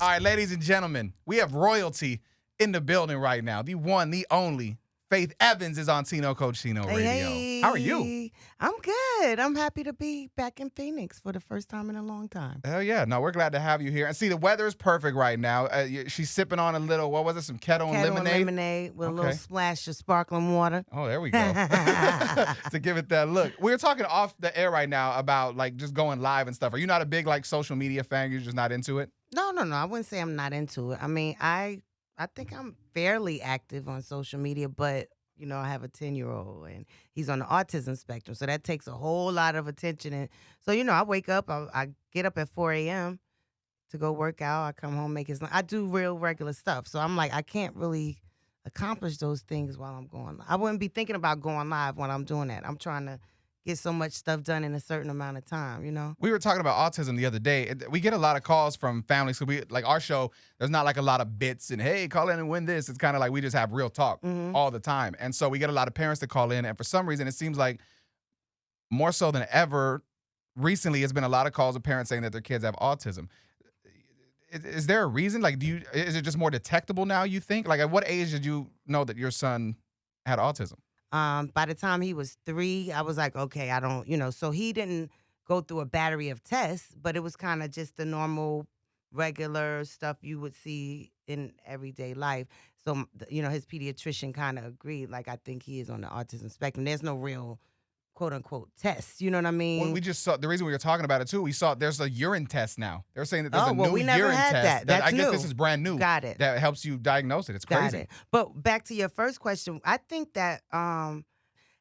All right, ladies and gentlemen, we have royalty in the building right now. The one, the only. Faith Evans is on Tino Cochino Radio. Hey, How are you? I'm good. I'm happy to be back in Phoenix for the first time in a long time. Hell yeah. No, we're glad to have you here. And see, the weather is perfect right now. She's sipping on a little, what was it, some kettle and Kettle and lemonade? lemonade with a little splash of sparkling water. Oh, there we go. To give it that look. We're talking off the air right now about like just going live and stuff. Are you not a big like social media fan? You're just not into it? No. I wouldn't say I'm not into it. I mean, I think I'm fairly active on social media, but I have a 10-year-old and he's on the autism spectrum. So that takes a whole lot of attention. And so, I wake up, I get up at 4 a.m. to go work out. I come home, make his lunch. I do real regular stuff. So I'm like, I can't really accomplish those things while I'm going. I wouldn't be thinking about going live when I'm doing that. I'm trying to get so much stuff done in a certain amount of time, We were talking about autism the other day. We get a lot of calls from families. So we like our show, there's not like a lot of bits and hey, call in and win this. It's kind of like we just have real talk all the time. And so we get a lot of parents that call in. And for some reason, it seems like more so than ever, recently, it's been a lot of calls of parents saying that their kids have autism. Is there a reason? Like, is it just more detectable now, you think? Like, at what age did you know that your son had autism? By the time he was 3, I was like, okay, I don't, so he didn't go through a battery of tests, but it was kind of just the normal, regular stuff you would see in everyday life. So, his pediatrician kind of agreed, like, I think he is on the autism spectrum. There's no real quote unquote tests. You know what I mean? Well, we just saw the reason we were talking about it too. We saw there's a urine test now. They're saying that there's a new we never urine had test. That's I guess new. this is brand new. Got it. That helps you diagnose it. It's crazy. Got it. But back to your first question, I think that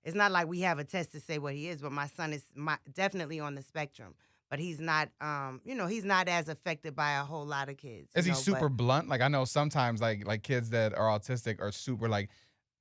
it's not like we have a test to say what he is, but my son is definitely on the spectrum. But he's not, he's not as affected by a whole lot of kids. Is he super blunt? Like I know sometimes like kids that are autistic are super like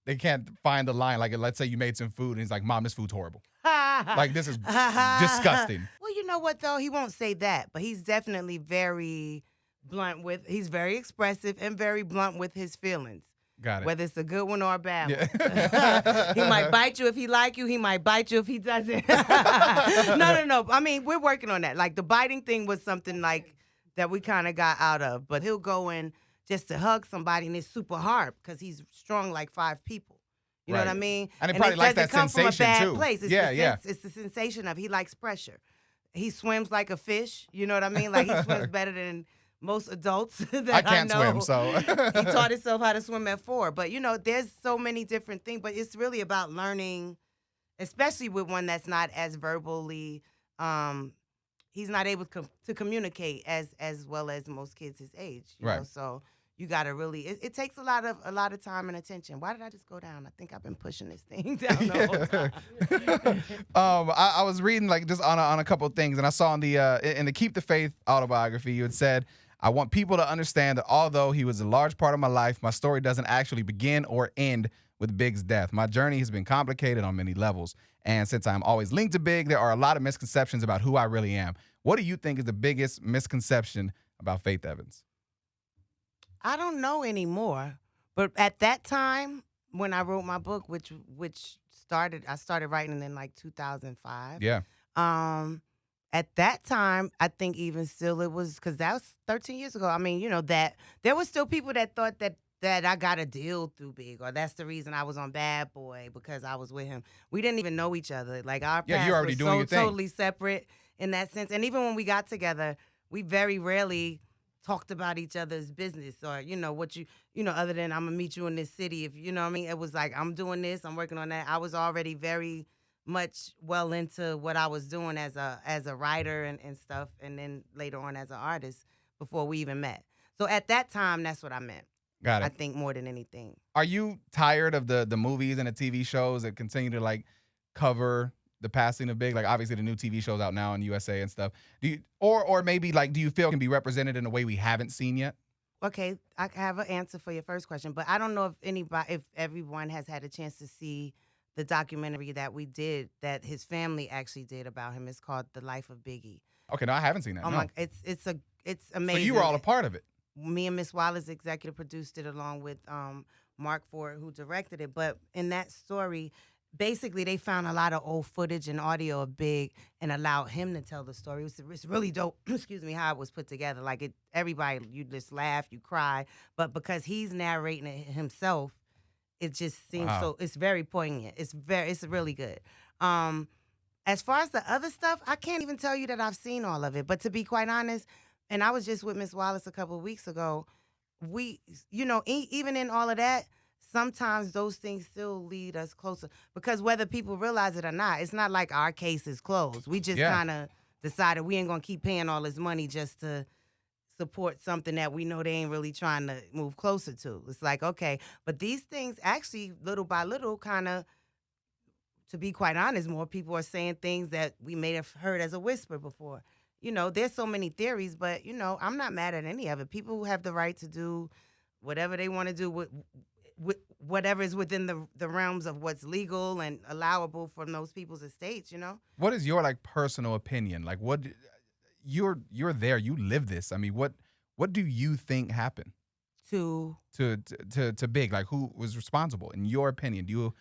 they can't find the line. Like let's say you made some food and he's like, "Mom, this food's horrible." Like this is disgusting. Well, you know what though? He won't say that, but he's definitely very blunt he's very expressive and very blunt with his feelings. Got it. Whether it's a good one or a bad one. Yeah. He might bite you if he like you. He might bite you if he doesn't. No. I mean, we're working on that. Like the biting thing was something like that we kind of got out of. But he'll go in just to hug somebody and it's super hard because he's strong like 5 people. You know what I mean? And it probably likes that come sensation from a bad too. Place. It's it's the sensation of he likes pressure. He swims like a fish. You know what I mean? Like he swims better than most adults that I can't know. swim, so He taught himself how to swim at 4. But there's so many different things. But it's really about learning, especially with one that's not as verbally. He's not able to communicate as well as most kids his age. You know? So you got to really. It takes a lot of time and attention. Why did I just go down? I think I've been pushing this thing down the whole time. I was reading like just on a couple of things, and I saw in the Keep the Faith autobiography, you had said, "I want people to understand that although he was a large part of my life, my story doesn't actually begin or end with Big's death. My journey has been complicated on many levels, and since I'm always linked to Big, there are a lot of misconceptions about who I really am." What do you think is the biggest misconception about Faith Evans? I don't know anymore, but at that time when I wrote my book, which I started writing in like 2005. Yeah. At that time, I think even still it was because that was 13 years ago. I mean, that there was still people that thought that I got a deal through Big, or that's the reason I was on Bad Boy because I was with him. We didn't even know each other. Like our paths you're already were doing your thing. Totally separate in that sense. And even when we got together, we very rarely talked about each other's business or, what other than I'm going to meet you in this city. If you know what I mean? It was like, I'm doing this, I'm working on that. I was already very much well into what I was doing as a writer and stuff. And then later on as an artist before we even met. So at that time, that's what I meant. Got it. I think more than anything. Are you tired of the movies and the TV shows that continue to like cover the passing of Big? Like obviously the new TV shows out now in USA and stuff. Do you, or maybe like, do you feel it can be represented in a way we haven't seen yet? Okay, I have an answer for your first question, but I don't know if everyone has had a chance to see the documentary that we did, that his family actually did about him. It's called The Life of Biggie. Okay, no, I haven't seen that. Oh no. my, it's amazing. So you were all a part of it. Me and Miss Wallace executive produced it along with Mark Ford, who directed it. But in that story, basically they found a lot of old footage and audio of Big and allowed him to tell the story. It's really dope. Excuse me, how it was put together. Like everybody, you just laugh, you cry, but because he's narrating it himself, it just seems so. It's very poignant. It's really good. As far as the other stuff, I can't even tell you that I've seen all of it. But to be quite honest, and I was just with Miss Wallace a couple of weeks ago. We, even in all of that, sometimes those things still lead us closer because whether people realize it or not, it's not like our case is closed. We just kind of decided we ain't gonna keep paying all this money just to support something that we know they ain't really trying to move closer to. It's like, okay, but these things actually little by little kind of, to be quite honest, more people are saying things that we may have heard as a whisper before. There's so many theories, but I'm not mad at any of it. People have the right to do whatever they want to do with whatever is within the realms of what's legal and allowable from those people's estates, What is your personal opinion? Like what you're there, you live this. I mean, what do you think happened to Big? Like who was responsible in your opinion? Do you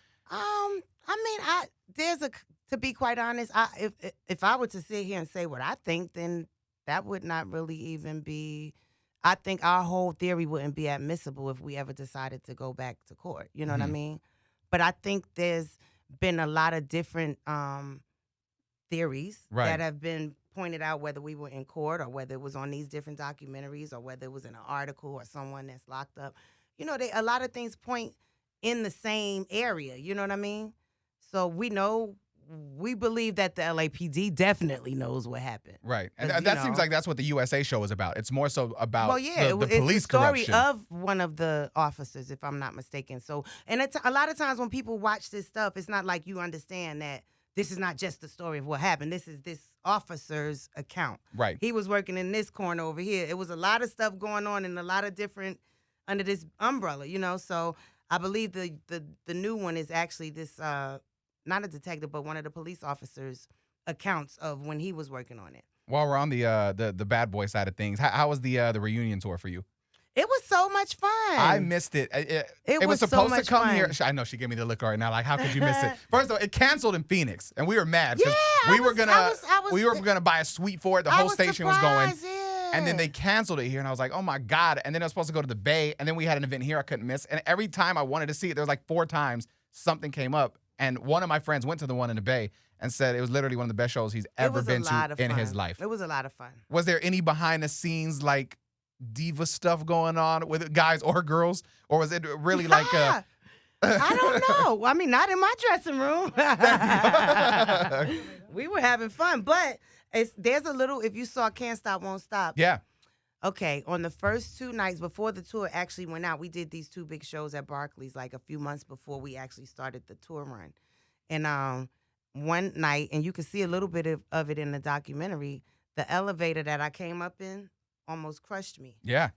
to be quite honest, if I were to sit here and say what I think, then that would not really even be. I think our whole theory wouldn't be admissible if we ever decided to go back to court. You know what I mean? But I think there's been a lot of different theories that have been pointed out, whether we were in court or whether it was on these different documentaries or whether it was in an article or someone that's locked up. A lot of things point in the same area. You know what I mean? So we believe that the LAPD definitely knows what happened. Right. And that seems like that's what the USA show is about. It's more so about the it's police the story corruption. of one of the officers, if I'm not mistaken. So, and it's a lot of times when people watch this stuff, it's not like you understand that this is not just the story of what happened. This is this officer's account. Right. He was working in this corner over here. It was a lot of stuff going on in a lot of different, under this umbrella, So I believe the new one is actually this, not a detective, but one of the police officers' accounts of when he was working on it. While we're on the bad boy side of things, how was the reunion tour for you? It was so much fun. I missed it. It was supposed to come here. I know she gave me the look right now. Like, how could you miss it? First of all, it canceled in Phoenix, and we were mad. Yeah, we were gonna buy a suite for it. The whole station was going. Yeah. And then they canceled it here, and I was like, oh my God. And then I was supposed to go to the Bay, and then we had an event here I couldn't miss. And every time I wanted to see it, there was like 4 times something came up. And one of my friends went to the one in the Bay and said it was literally one of the best shows he's ever been to in his life. It was a lot of fun. Was there any behind the scenes like diva stuff going on with guys or girls? Or was it really like I don't know. I mean, not in my dressing room. We were having fun. But there's a little, if you saw Can't Stop, Won't Stop. Yeah. Okay, on the first 2 nights before the tour actually went out, we did these 2 big shows at Barclays like a few months before we actually started the tour run. And one night, and you can see a little bit of it in the documentary, the elevator that I came up in almost crushed me. Yeah.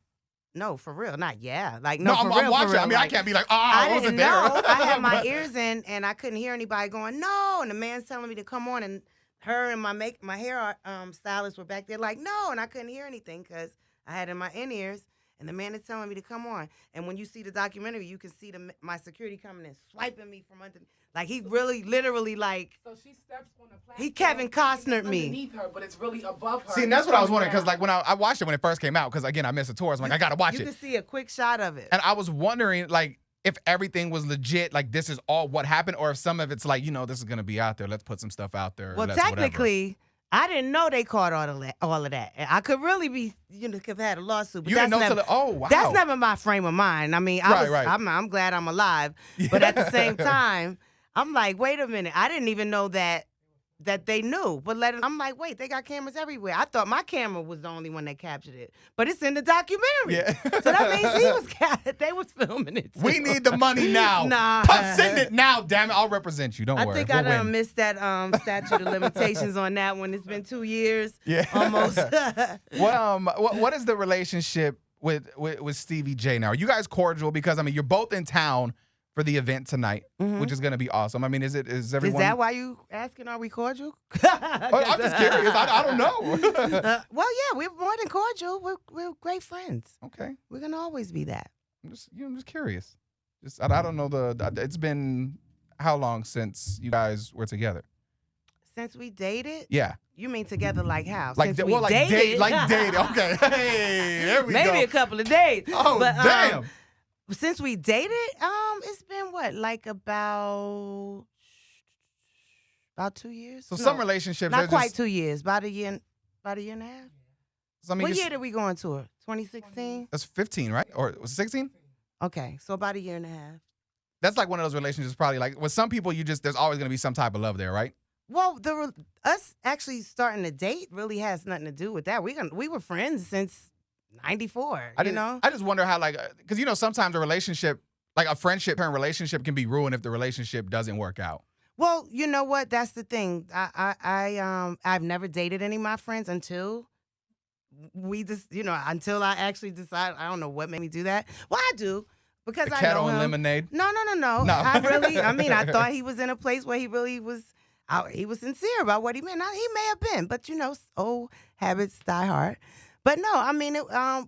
No, for real, not yeah. Like No, I'm watching. For real. I mean, I can't be like, I wasn't didn't there. know. I had my ears in, and I couldn't hear anybody going, no. And the man's telling me to come on, and her and my hair stylist were back there like, no. And I couldn't hear anything because I had in my in-ears, and the man is telling me to come on. And when you see the documentary, you can see my security coming and swiping me from under. Like, he really, literally, like. So she steps on the platform. He Kevin Costner'd me. Underneath her, but it's really above her. See, and that's what I was wondering, because like when I watched it when it first came out, because again, I missed the tour. I was like, I got to watch it. You can see a quick shot of it. And I was wondering, like, if everything was legit, like this is all what happened, or if some of it's like, this is going to be out there. Let's put some stuff out there. Well, technically, I didn't know they caught all of that. And I could really be, could have had a lawsuit. But you didn't know oh, wow. That's never my frame of mind. I mean, I'm glad I'm alive. Yeah. But at the same time, I'm like, wait a minute. I didn't even know that they knew. But I'm like, wait, they got cameras everywhere. I thought my camera was the only one that captured it. But it's in the documentary. Yeah. So that means they was filming it too. We need the money now. Nah. Send it now, damn it. I'll represent you. Don't worry. I think I done missed that statute of limitations on that one. It's been 2 years. Yeah. Almost. Well, what is the relationship with Stevie J now? Are you guys cordial? Because I mean, you're both in town for the event tonight, which is going to be awesome. I mean, is everyone? Is that why you asking? Are we cordial? I'm just curious. I don't know. Well, yeah, we're more than cordial. We're great friends. Okay. We're gonna always be that. I'm just curious. I don't know it's been how long since you guys were together? Since we dated? Yeah. You mean together like how? Like, Since we like dated? like dated. Okay. Hey, there we go. Maybe a couple of days. Oh, but, damn. Since we dated, it's been what, like about 2 years? So No, some relationships, not they're quite just, 2 years, about a year and a half. I mean, What just, year did we go on tour? 2016? that's 15, right? Or was it 16? Okay, so about a year and a half. That's like one of those relationships probably like with some people there's always going to be some type of love there, right? Well, us actually starting to date really has nothing to do with that. We were friends since '94. I just wonder how, like, because sometimes a relationship, like a friendship and relationship, can be ruined if the relationship doesn't work out. Well, you know what? That's the thing. I've never dated any of my friends until we just, until I actually decided. I don't know what made me do that. Well, I do because The I kettle know and him. lemonade. No. No. I thought he was in a place where he really was. He was sincere about what he meant. Now, he may have been, but old habits die hard. But no, I mean,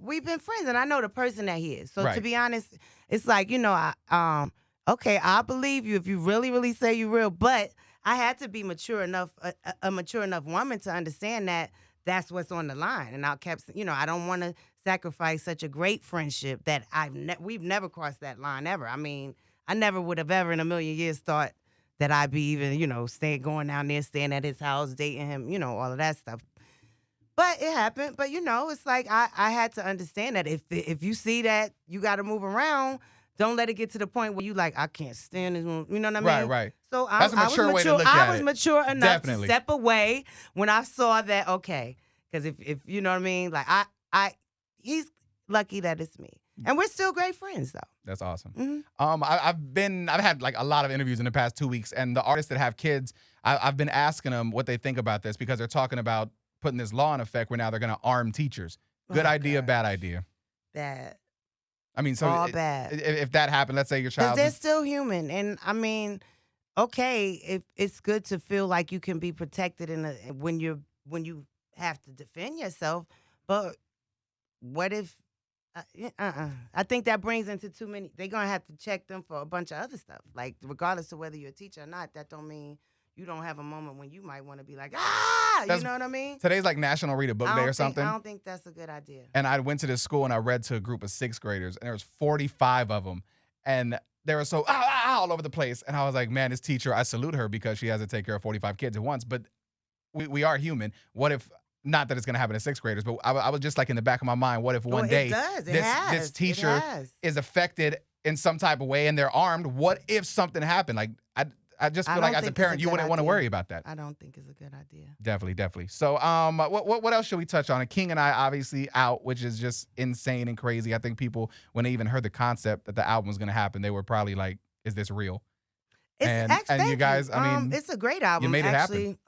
we've been friends, and I know the person that he is. So Right. to be honest, it's like okay, I believe you if you really, really say you're real. But I had to be mature enough, a mature enough woman to understand that that's what's on the line. And I kept, I don't want to sacrifice such a great friendship that we've never crossed that line ever. I mean, I never would have ever in a million years thought that I'd be even, going down there, staying at his house, dating him, all of that stuff. But it happened. But, it's like I had to understand that if you see that you got to move around, don't let it get to the point where you like, I can't stand this. You know what I mean? Right. So That's a mature way to look at I was it. mature enough Definitely. to step away when I saw that, okay. Because if you know what I mean? Like, he's lucky that it's me. And we're still great friends, though. That's awesome. Mm-hmm. I've had like a lot of interviews in the past 2 weeks, and the artists that have kids, I've been asking them what they think about this because they're talking about putting this law in effect where now they're going to arm teachers. Good idea, gosh. bad idea. Bad. I mean, so All bad. If that happened, let's say your Because child. they're still human. And I mean, okay, if it's good to feel like you can be protected when you have to defend yourself, but what if I think that brings into too many. They're gonna have to check them for a bunch of other stuff. Like regardless of whether you're a teacher or not, that don't mean you don't have a moment when you might want to be like, you know what I mean? Today's like National Read a Book Day or something. I don't think that's a good idea. And I went to this school and I read to a group of 6th graders, and there was 45 of them, and they were so all over the place. And I was like, man, this teacher, I salute her because she has to take care of 45 kids at once. But we are human. What if? Not that it's going to happen to 6th graders, but I was just like in the back of my mind, what if one day this teacher is affected in some type of way and they're armed? What if something happened? Like I just feel like as a parent, you wouldn't want to worry about that. I don't think it's a good idea. Definitely. So what else should we touch on? King and I obviously out, which is just insane and crazy. I think people, when they even heard the concept that the album was going to happen, they were probably like, is this real? And you guys, I mean, it's a great album. You made it happen.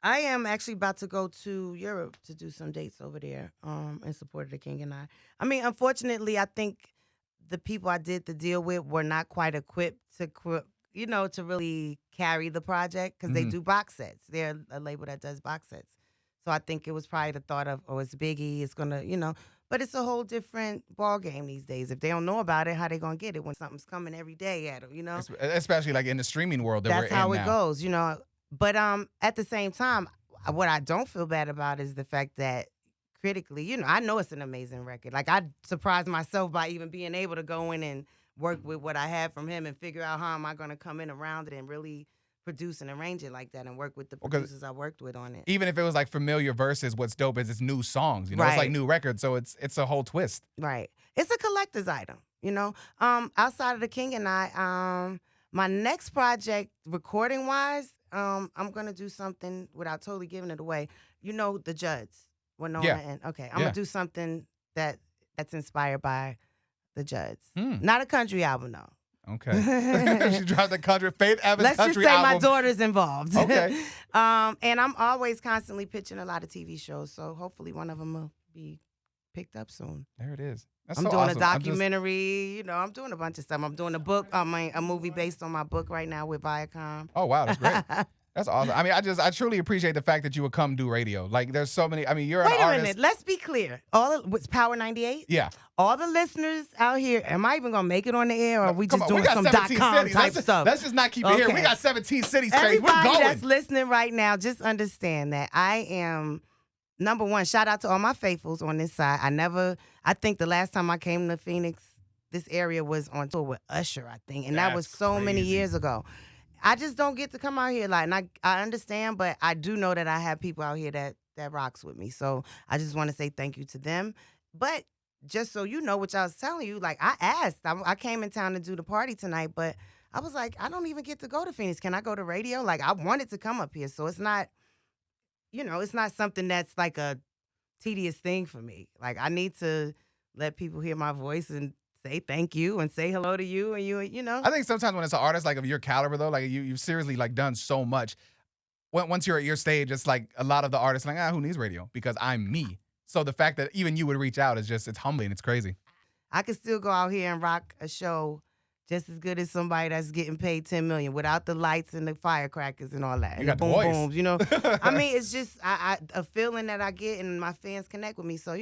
I am actually about to go to Europe to do some dates over there in support of the King and I. I mean, unfortunately, I think the people I did the deal with were not quite equipped to really carry the project because they do box sets. They're a label that does box sets. So I think it was probably the thought of, it's Biggie, it's going to, but it's a whole different ball game these days. If they don't know about it, how they going to get it when something's coming every day at them, Especially like in the streaming world that we're in now. That's how it goes, But at the same time, what I don't feel bad about is the fact that critically, I know it's an amazing record. Like I surprised myself by even being able to go in and work with what I had from him and figure out how am I going to come in around it and really produce and arrange it like that and work with the producers I worked with on it. Even if it was like familiar verses, what's dope is it's new songs. Right. It's like new records, so it's a whole twist. Right. It's a collector's item. Outside of the King and I, my next project, recording wise, I'm gonna do something without totally giving it away. The Judds. Okay, I'm gonna do something that's inspired by the Judds. Not a country album though. Okay. She dropped the country Faith Evans Let's country just say album. my daughter's involved. Okay. And I'm always constantly pitching a lot of TV shows, so hopefully one of them will be picked up soon. There it is. That's I'm so doing awesome. a documentary. I'm doing a bunch of stuff. I'm doing a book. A movie based on my book right now with Viacom. Oh wow, that's great. That's awesome. I mean, I truly appreciate the fact that you would come do radio. Like, there's so many. I mean, you're an Wait a artist. minute. Let's be clear. What's Power 98? Yeah. All the listeners out here, am I even gonna make it on the air, or are we Come just on, we doing got some 17 .com cities. type stuff? Let's just not keep it here. We Okay. got 17 cities, Faith. We're Everybody going. that's listening right now, just understand that I am number one. Shout out to all my faithfuls on this side. I think the last time I came to Phoenix, this area was on tour with Usher, I think, and that was That's so many crazy. years ago. I just don't get to come out here and I understand, but I do know that I have people out here that rocks with me. So I just want to say thank you to them. But just so you know, which I was telling you, like I asked, I came in town to do the party tonight, but I was like, I don't even get to go to Phoenix. Can I go to radio? Like I wanted to come up here, so it's not, it's not something that's like a tedious thing for me. Like I need to let people hear my voice and say thank you and say hello to you and you know. I think sometimes when it's an artist like of your caliber, though, like you've seriously like done so much. Once you're at your stage, it's like a lot of the artists are like, who needs radio? Because I'm me. So the fact that even you would reach out is just, it's humbling. It's crazy. I could still go out here and rock a show just as good as somebody that's getting paid $10 million without the lights and the firecrackers and all that. You and got the boom voice. booms, I mean, it's just a feeling that I get and my fans connect with me. So,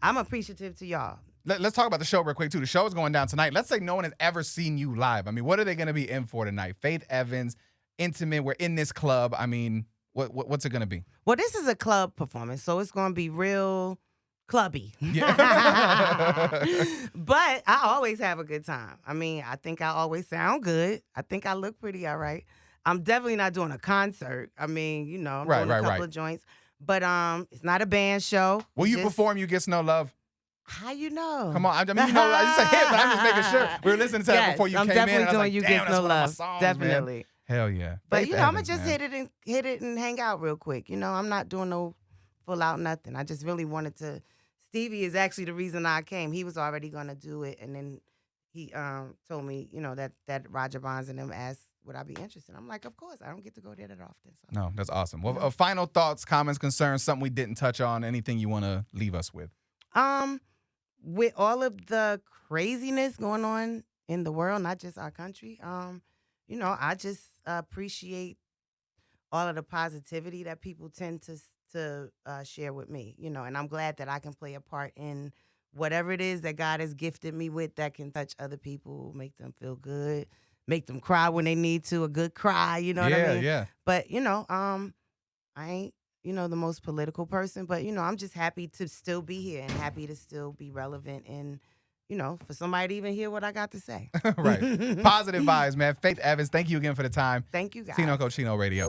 I'm appreciative to y'all. Let's talk about the show real quick, too. The show is going down tonight. Let's say no one has ever seen you live. I mean, what are they going to be in for tonight? Faith Evans, intimate. We're in this club. I mean, what's it going to be? Well, this is a club performance, so it's going to be real clubby. Yeah. But I always have a good time. I mean, I think I always sound good. I think I look pretty all right. I'm definitely not doing a concert. I mean, I'm doing a couple of joints. But it's not a band show. Will you perform You Get No Love? How you know? Come on. I mean, it's a hit, but I'm just making sure. We were listening to that before you I'm came in. definitely And I was doing like, You damn, Get that's No one of my Love. songs, Definitely. Man. Hell yeah. But Faith I'm gonna Evans, just man. hit it and hang out real quick. I'm not doing no full out nothing. I just really wanted to. Stevie is actually the reason I came. He was already gonna do it, and then he told me, that Roger Bonds and them asked would I be interested. I'm like, of course. I don't get to go there that often. So. No, that's awesome. Well, final thoughts, comments, concerns, something we didn't touch on, anything you want to leave us with? With all of the craziness going on in the world, not just our country, I just appreciate all of the positivity that people tend to share with me, and I'm glad that I can play a part in whatever it is that God has gifted me with that can touch other people, make them feel good, make them cry when they need to, a good cry, what I mean? Yeah. But, I ain't, the most political person, but, I'm just happy to still be here and happy to still be relevant and, for somebody to even hear what I got to say. Right. Positive vibes, man. Faith Evans, thank you again for the time. Thank you, guys. Tino Cochino Radio.